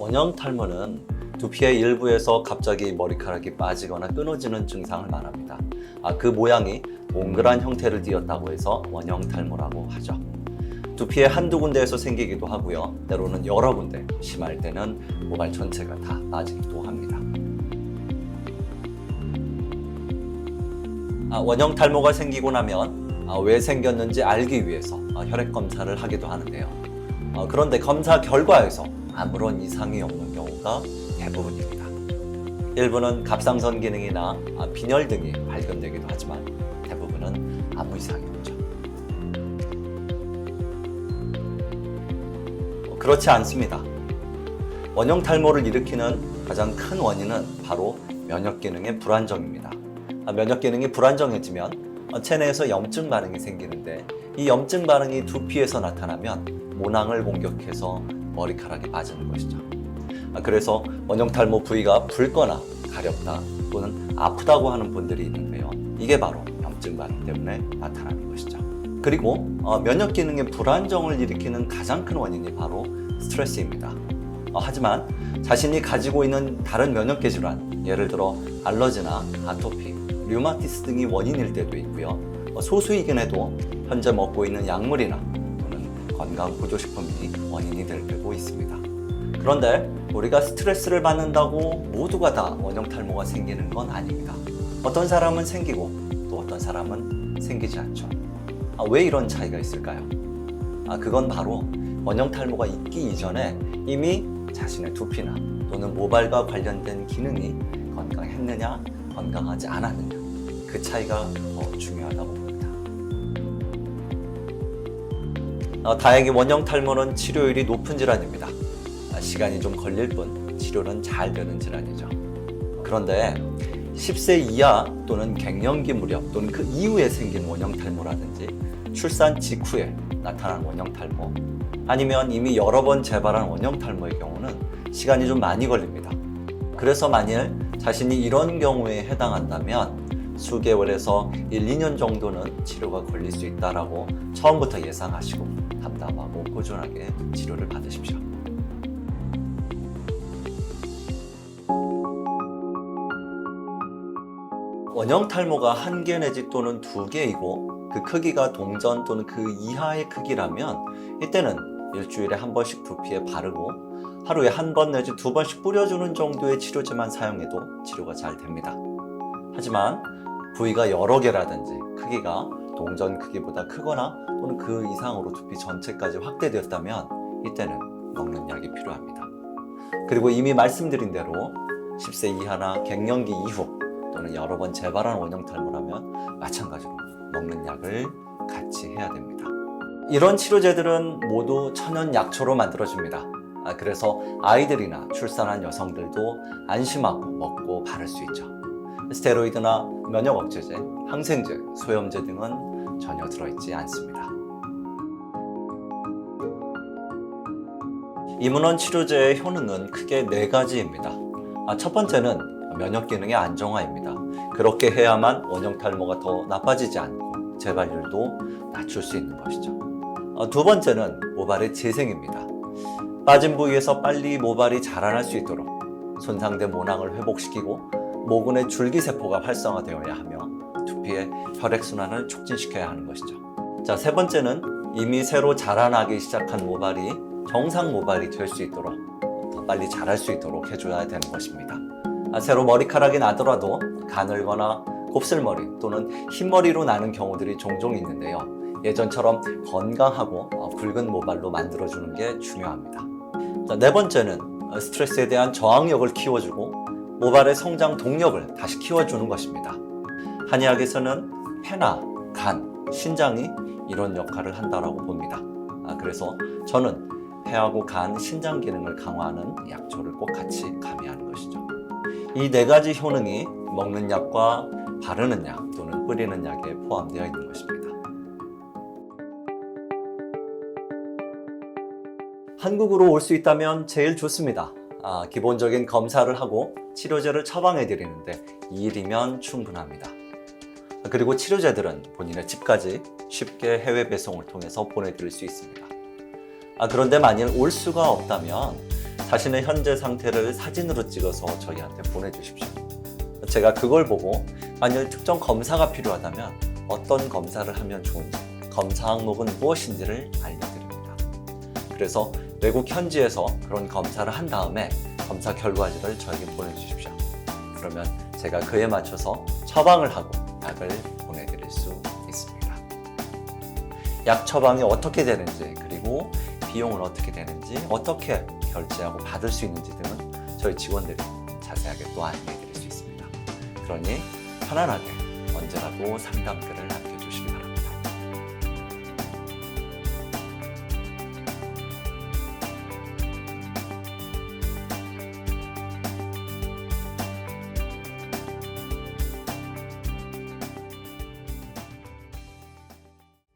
원형 탈모는 두피의 일부에서 갑자기 머리카락이 빠지거나 끊어지는 증상을 말합니다. 그 모양이 동그란 형태를 띠었다고 해서 원형 탈모라고 하죠. 두피의 한두 군데에서 생기기도 하고요. 때로는 여러 군데, 심할 때는 모발 전체가 다 빠지기도 합니다. 원형 탈모가 생기고 나면 왜 생겼는지 알기 위해서 혈액 검사를 하기도 하는데요. 그런데 검사 결과에서 아무런 이상이 없는 경우가 대부분입니다. 일부는 갑상선 기능이나 빈혈 등이 발견되기도 하지만 대부분은 아무 이상이 없죠. 그렇지 않습니다. 원형 탈모를 일으키는 가장 큰 원인은 바로 면역 기능의 불안정입니다. 면역 기능이 불안정해지면 체내에서 염증 반응이 생기는데 이 염증 반응이 두피에서 나타나면 모낭을 공격해서 머리카락이 빠지는 것이죠. 그래서 원형 탈모 부위가 붉거나 가렵다 또는 아프다고 하는 분들이 있는데요. 이게 바로 염증 반응 때문에 나타나는 것이죠. 그리고 면역 기능의 불안정을 일으키는 가장 큰 원인이 바로 스트레스입니다. 하지만 자신이 가지고 있는 다른 면역계 질환, 예를 들어 알러지나 아토피, 류마티스 등이 원인일 때도 있고요. 소수이긴 해도 현재 먹고 있는 약물이나 또는 건강보조식품이 원인이 될 때도 있습니다. 그런데 우리가 스트레스를 받는다고 모두가 다 원형 탈모가 생기는 건 아닙니다. 어떤 사람은 생기고 또 어떤 사람은 생기지 않죠. 왜 이런 차이가 있을까요? 그건 바로 원형 탈모가 있기 이전에 이미 자신의 두피나 또는 모발과 관련된 기능이 건강했느냐 건강하지 않았느냐 그 차이가 더 중요하다고 봅니다. 다행히 원형 탈모는 치료율이 높은 질환입니다. 시간이 좀 걸릴 뿐 치료는 잘 되는 질환이죠. 그런데 10세 이하 또는 갱년기 무렵 또는 그 이후에 생긴 원형 탈모라든지 출산 직후에 나타난 원형 탈모 아니면 이미 여러 번 재발한 원형 탈모의 경우는 시간이 좀 많이 걸립니다. 그래서 만일 자신이 이런 경우에 해당한다면 수개월에서 1, 2년 정도는 치료가 걸릴 수 있다라고 처음부터 예상하시고 담담하고 꾸준하게 치료를 받으십시오. 원형 탈모가 1개 내지 또는 2개이고 그 크기가 동전 또는 그 이하의 크기라면 이때는 일주일에 한 번씩 두피에 바르고 하루에 한 번 내지 2번씩 뿌려주는 정도의 치료제만 사용해도 치료가 잘 됩니다. 하지만 부위가 여러 개라든지 크기가 동전 크기보다 크거나 또는 그 이상으로 두피 전체까지 확대되었다면 이때는 먹는 약이 필요합니다. 그리고 이미 말씀드린 대로 10세 이하나 갱년기 이후 또는 여러 번 재발한 원형 탈모라면 마찬가지로 먹는 약을 같이 해야 됩니다. 이런 치료제들은 모두 천연 약초로 만들어집니다. 그래서 아이들이나 출산한 여성들도 안심하고 먹고 바를 수 있죠. 스테로이드나 면역 억제제, 항생제, 소염제 등은 전혀 들어있지 않습니다. 이문원 치료제의 효능은 크게 4가지입니다. 첫 번째는 면역 기능의 안정화입니다. 그렇게 해야만 원형 탈모가 더 나빠지지 않고 재발률도 낮출 수 있는 것이죠. 두 번째는 모발의 재생입니다. 빠진 부위에서 빨리 모발이 자라날 수 있도록 손상된 모낭을 회복시키고 모근의 줄기세포가 활성화되어야 하며 두피의 혈액순환을 촉진시켜야 하는 것이죠. 세 번째는 이미 새로 자라나기 시작한 모발이 정상 모발이 될 수 있도록 더 빨리 자랄 수 있도록 해줘야 되는 것입니다. 새로 머리카락이 나더라도 가늘거나 곱슬머리 또는 흰머리로 나는 경우들이 종종 있는데요. 예전처럼 건강하고 굵은 모발로 만들어주는 게 중요합니다. 네 번째는 스트레스에 대한 저항력을 키워주고 모발의 성장 동력을 다시 키워주는 것입니다. 한의학에서는 폐나 간, 신장이 이런 역할을 한다고 봅니다. 그래서 저는 폐하고 간, 신장 기능을 강화하는 약초를 꼭 같이 가미하는 것이죠. 이 4가지 효능이 먹는 약과 바르는 약 또는 뿌리는 약에 포함되어 있는 것입니다. 한국으로 올 수 있다면 제일 좋습니다. 기본적인 검사를 하고 치료제를 처방해 드리는데 2일이면 충분합니다. 그리고 치료제들은 본인의 집까지 쉽게 해외 배송을 통해서 보내드릴 수 있습니다. 그런데 만일 올 수가 없다면 자신의 현재 상태를 사진으로 찍어서 저희한테 보내주십시오. 제가 그걸 보고 만일 특정 검사가 필요하다면 어떤 검사를 하면 좋은지, 검사 항목은 무엇인지를 알려드립니다. 그래서 외국 현지에서 그런 검사를 한 다음에 검사 결과지를 저에게 보내주십시오. 그러면 제가 그에 맞춰서 처방을 하고 약을 보내드릴 수 있습니다. 약 처방이 어떻게 되는지, 그리고 비용은 어떻게 되는지, 어떻게 결제하고 받을 수 있는지 등은 저희 직원들이 자세하게 또 안내해 드릴 수 있습니다. 그러니 편안하게 언제라도 상담들을